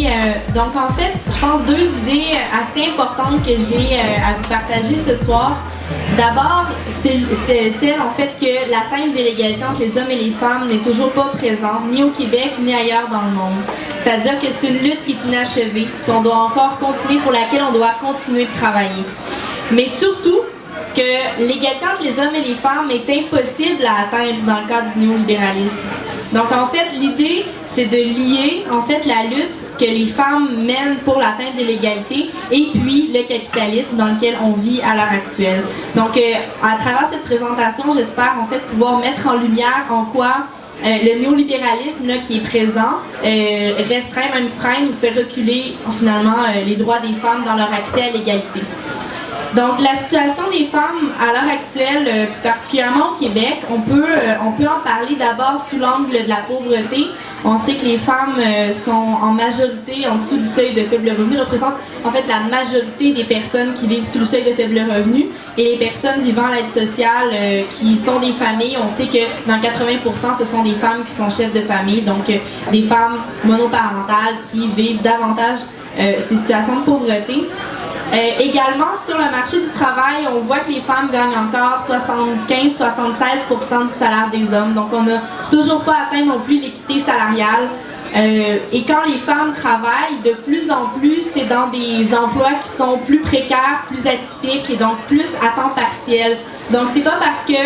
Oui, donc en fait, je pense 2 idées assez importantes que j'ai à vous partager ce soir. D'abord, c'est celle en fait que l'atteinte de l'égalité entre les hommes et les femmes n'est toujours pas présente, ni au Québec, ni ailleurs dans le monde. C'est-à-dire que c'est une lutte qui est inachevée, qu'on doit encore continuer, pour laquelle on doit continuer de travailler. Mais surtout, que l'égalité entre les hommes et les femmes est impossible à atteindre dans le cadre du néolibéralisme. Donc en fait, l'idée, c'est de lier en fait la lutte que les femmes mènent pour l'atteinte de l'égalité et puis le capitalisme dans lequel on vit à l'heure actuelle. Donc à travers cette présentation, j'espère en fait pouvoir mettre en lumière en quoi le néolibéralisme là, qui est présent restreint, même freine ou fait reculer finalement les droits des femmes dans leur accès à l'égalité. Donc, la situation des femmes à l'heure actuelle, particulièrement au Québec, on peut en parler d'abord sous l'angle de la pauvreté. On sait que les femmes sont en majorité en dessous du seuil de faible revenu, représentent en fait la majorité des personnes qui vivent sous le seuil de faible revenu. Et les personnes vivant à l'aide sociale qui sont des familles, on sait que dans 80%, ce sont des femmes qui sont chefs de famille, donc des femmes monoparentales qui vivent davantage ces situations de pauvreté. Également, sur le marché du travail, on voit que les femmes gagnent encore 75-76% du salaire des hommes. Donc, on n'a toujours pas atteint non plus l'équité salariale. Et quand les femmes travaillent, de plus en plus, c'est dans des emplois qui sont plus précaires, plus atypiques et donc plus à temps partiel. Donc, c'est pas parce que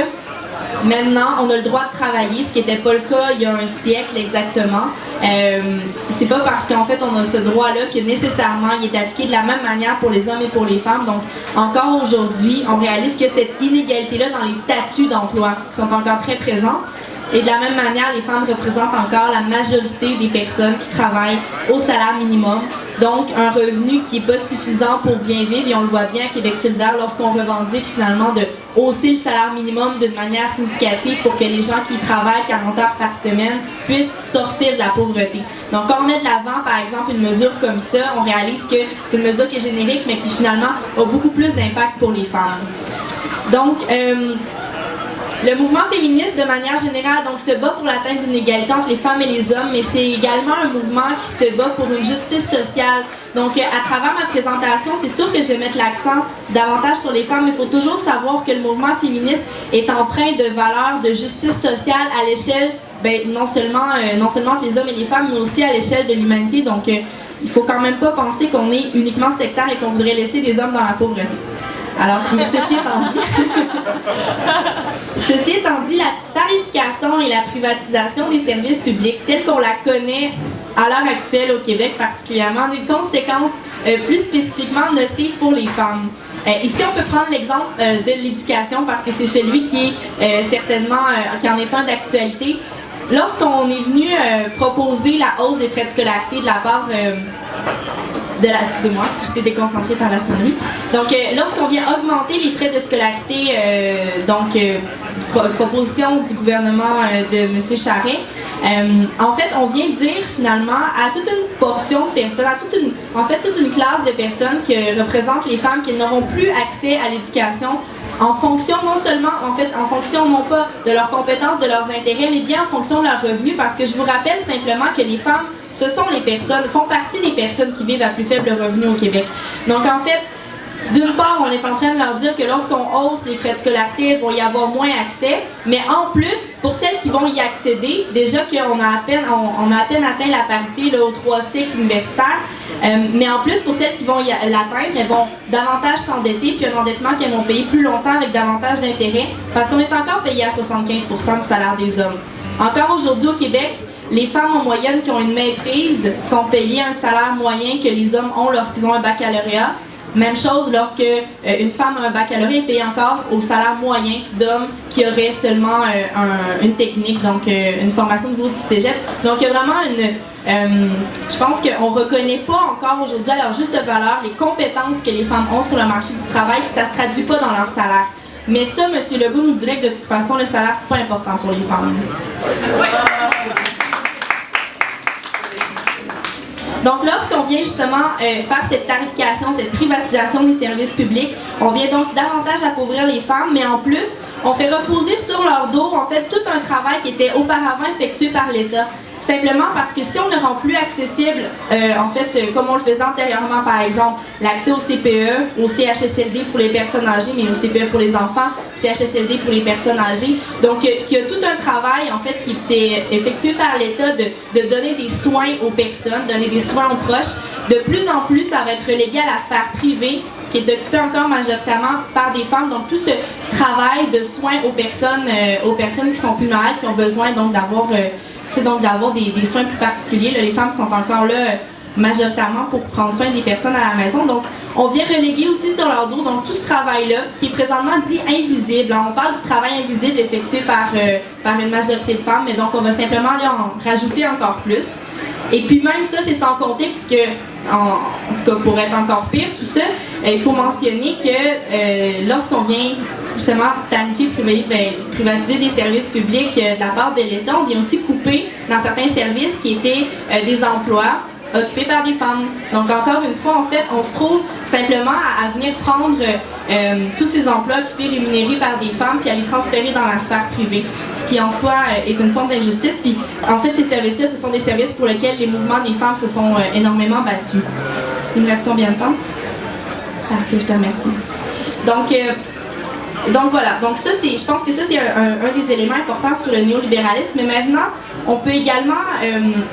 maintenant, on a le droit de travailler, ce qui n'était pas le cas il y a un siècle exactement. C'est pas parce qu'en fait on a ce droit-là que nécessairement il est appliqué de la même manière pour les hommes et pour les femmes. Donc encore aujourd'hui, on réalise que cette inégalité-là dans les statuts d'emploi sont encore très présents. Et de la même manière, les femmes représentent encore la majorité des personnes qui travaillent au salaire minimum. Donc, un revenu qui n'est pas suffisant pour bien vivre. Et on le voit bien à Québec solidaire lorsqu'on revendique finalement de hausser le salaire minimum d'une manière significative pour que les gens qui travaillent 40 heures par semaine puissent sortir de la pauvreté. Donc, quand on met de l'avant, par exemple, une mesure comme ça, on réalise que c'est une mesure qui est générique, mais qui finalement a beaucoup plus d'impact pour les femmes. Donc, le mouvement féministe, de manière générale, donc, se bat pour l'atteinte d'une égalité entre les femmes et les hommes, mais c'est également un mouvement qui se bat pour une justice sociale. Donc, à travers ma présentation, c'est sûr que je vais mettre l'accent davantage sur les femmes, mais il faut toujours savoir que le mouvement féministe est empreint de valeurs de justice sociale à l'échelle, non seulement entre les hommes et les femmes, mais aussi à l'échelle de l'humanité. Donc, il faut quand même pas penser qu'on est uniquement sectaire et qu'on voudrait laisser des hommes dans la pauvreté. Alors, mais ceci étant dit, la tarification et la privatisation des services publics, telle qu'on la connaît à l'heure actuelle au Québec particulièrement, ont des conséquences plus spécifiquement nocives pour les femmes. Ici, on peut prendre l'exemple de l'éducation parce que c'est celui qui est certainement, qui en est un d'actualité. Lorsqu'on est venu proposer la hausse des frais de scolarité de la part excusez-moi, j'étais déconcentrée par la sonnerie. Donc, lorsqu'on vient augmenter les frais de scolarité, proposition du gouvernement de M. Charest, en fait, on vient dire finalement à toute une portion de personnes, toute une classe de personnes que représentent les femmes qui n'auront plus accès à l'éducation en fonction non pas de leurs compétences, de leurs intérêts, mais bien en fonction de leurs revenus, parce que je vous rappelle simplement que les femmes, font partie des personnes qui vivent à plus faible revenu au Québec. Donc en fait, d'une part, on est en train de leur dire que lorsqu'on hausse les frais de scolarité, il va y avoir moins accès, mais en plus, pour celles qui vont y accéder, déjà qu'on a à peine atteint la parité là, aux 3 cycles universitaires, mais en plus, pour celles qui vont l'atteindre, elles vont davantage s'endetter, puis un endettement qu'elles vont payer plus longtemps avec davantage d'intérêts, parce qu'on est encore payé à 75% du salaire des hommes. Encore aujourd'hui au Québec, les femmes en moyenne qui ont une maîtrise sont payées un salaire moyen que les hommes ont lorsqu'ils ont un baccalauréat. Même chose lorsque une femme a un baccalauréat est payée encore au salaire moyen d'hommes qui auraient seulement une technique, donc une formation au niveau du cégep. Donc il y a vraiment je pense qu'on ne reconnaît pas encore aujourd'hui à leur juste valeur les compétences que les femmes ont sur le marché du travail, puis ça ne se traduit pas dans leur salaire. Mais ça, M. Legault nous dirait que de toute façon, le salaire, c'est pas important pour les femmes. Donc, lorsqu'on vient justement faire cette tarification, cette privatisation des services publics, on vient donc davantage appauvrir les femmes, mais en plus, on fait reposer sur leur dos, en fait, tout un travail qui était auparavant effectué par l'État. simplement parce que si on ne rend plus accessible, comme on le faisait antérieurement, par exemple, l'accès au CPE, au CHSLD pour les personnes âgées, mais au CPE pour les enfants, CHSLD pour les personnes âgées. Donc, il y a tout un travail, en fait, qui était effectué par l'État de donner des soins aux personnes, donner des soins aux proches. De plus en plus, ça va être relégué à la sphère privée, qui est occupée encore majoritairement par des femmes. Donc, tout ce travail de soins aux personnes qui sont plus malades, qui ont besoin donc d'avoir des soins plus particuliers. Là, les femmes sont encore là majoritairement pour prendre soin des personnes à la maison. Donc, on vient reléguer aussi sur leur dos donc tout ce travail-là, qui est présentement dit invisible. On parle du travail invisible effectué par une majorité de femmes, mais donc on va simplement aller en rajouter encore plus. Et puis même ça, c'est sans compter que, en tout cas pour être encore pire, tout ça, il faut mentionner que lorsqu'on vient justement tarifier, privatiser des services publics de la part de l'État, on vient aussi couper dans certains services qui étaient des emplois occupés par des femmes. Donc encore une fois, en fait, on se trouve simplement à venir prendre tous ces emplois occupés, rémunérés par des femmes, puis à les transférer dans la sphère privée, ce qui en soi est une forme d'injustice. Puis en fait, ces services-là, ce sont des services pour lesquels les mouvements des femmes se sont énormément battus. Il me reste combien de temps? Parfait, je te remercie. Donc voilà, donc ça je pense que ça c'est un des éléments importants sur le néolibéralisme. Mais maintenant, on peut également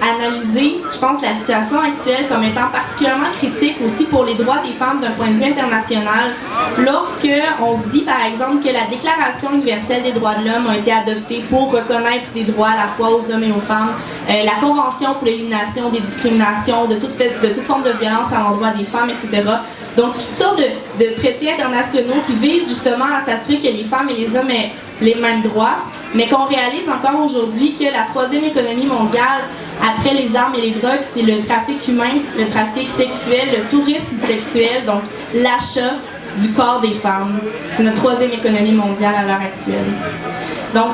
analyser, je pense, la situation actuelle comme étant particulièrement critique aussi pour les droits des femmes d'un point de vue international. Lorsque on se dit par exemple que la Déclaration universelle des droits de l'homme a été adoptée pour reconnaître des droits à la fois aux hommes et aux femmes, la Convention pour l'élimination des discriminations, de toute forme de violence à l'endroit des femmes, etc. Donc toutes sortes de traités internationaux qui visent justement à s'assurer que les femmes et les hommes aient les mêmes droits, mais qu'on réalise encore aujourd'hui que la troisième économie mondiale, après les armes et les drogues, c'est le trafic humain, le trafic sexuel, le tourisme sexuel, donc l'achat du corps des femmes. C'est notre troisième économie mondiale à l'heure actuelle. Donc,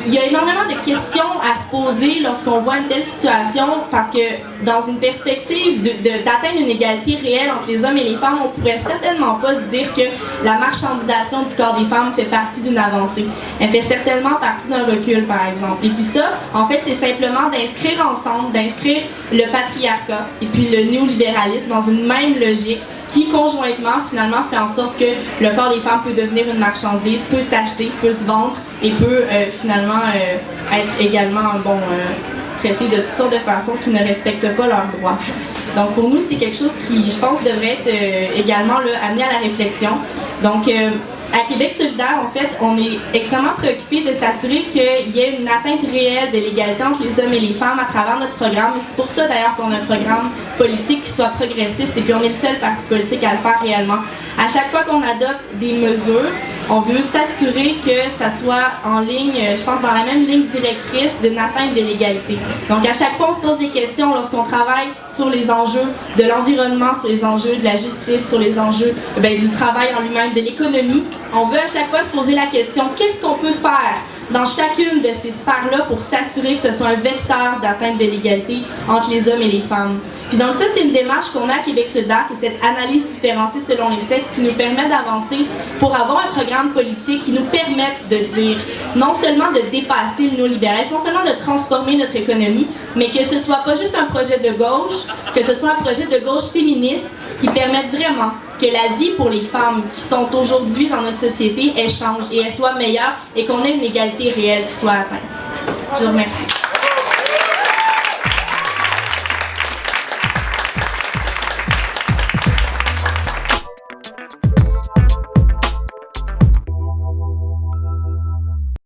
il y a énormément de questions à se poser lorsqu'on voit une telle situation, parce que dans une perspective d'atteindre une égalité réelle entre les hommes et les femmes, on pourrait certainement pas se dire que la marchandisation du corps des femmes fait partie d'une avancée. Elle fait certainement partie d'un recul, par exemple. Et puis ça, en fait, c'est simplement d'inscrire ensemble, d'inscrire le patriarcat et puis le néolibéralisme dans une même logique qui, conjointement, finalement, fait en sorte que le corps des femmes peut devenir une marchandise, peut s'acheter, peut se vendre et peut finalement être également traité de toutes sortes de façons qui ne respectent pas leurs droits. Donc pour nous, c'est quelque chose qui, je pense, devrait être également amené à la réflexion. Donc à Québec solidaire, en fait, on est extrêmement préoccupés de s'assurer qu'il y ait une atteinte réelle de l'égalité entre les hommes et les femmes à travers notre programme. Et c'est pour ça d'ailleurs qu'on a un programme politique qui soit progressiste, et puis on est le seul parti politique à le faire réellement. À chaque fois qu'on adopte des mesures, on veut s'assurer que ça soit en ligne, je pense, dans la même ligne directrice d'une atteinte de l'égalité. Donc à chaque fois, on se pose des questions lorsqu'on travaille sur les enjeux de l'environnement, sur les enjeux de la justice, sur les enjeux du travail en lui-même, de l'économie. On veut à chaque fois se poser la question, qu'est-ce qu'on peut faire dans chacune de ces sphères-là pour s'assurer que ce soit un vecteur d'atteinte de l'égalité entre les hommes et les femmes. Puis donc ça, c'est une démarche qu'on a à Québec solidaire, c'est cette analyse différenciée selon les sexes qui nous permet d'avancer pour avoir un programme politique qui nous permette de dire non seulement de dépasser le néolibéralisme, non seulement de transformer notre économie, mais que ce soit pas juste un projet de gauche, que ce soit un projet de gauche féministe qui permette vraiment que la vie pour les femmes qui sont aujourd'hui dans notre société, elle change et elle soit meilleure et qu'on ait une égalité réelle qui soit atteinte. Je vous remercie.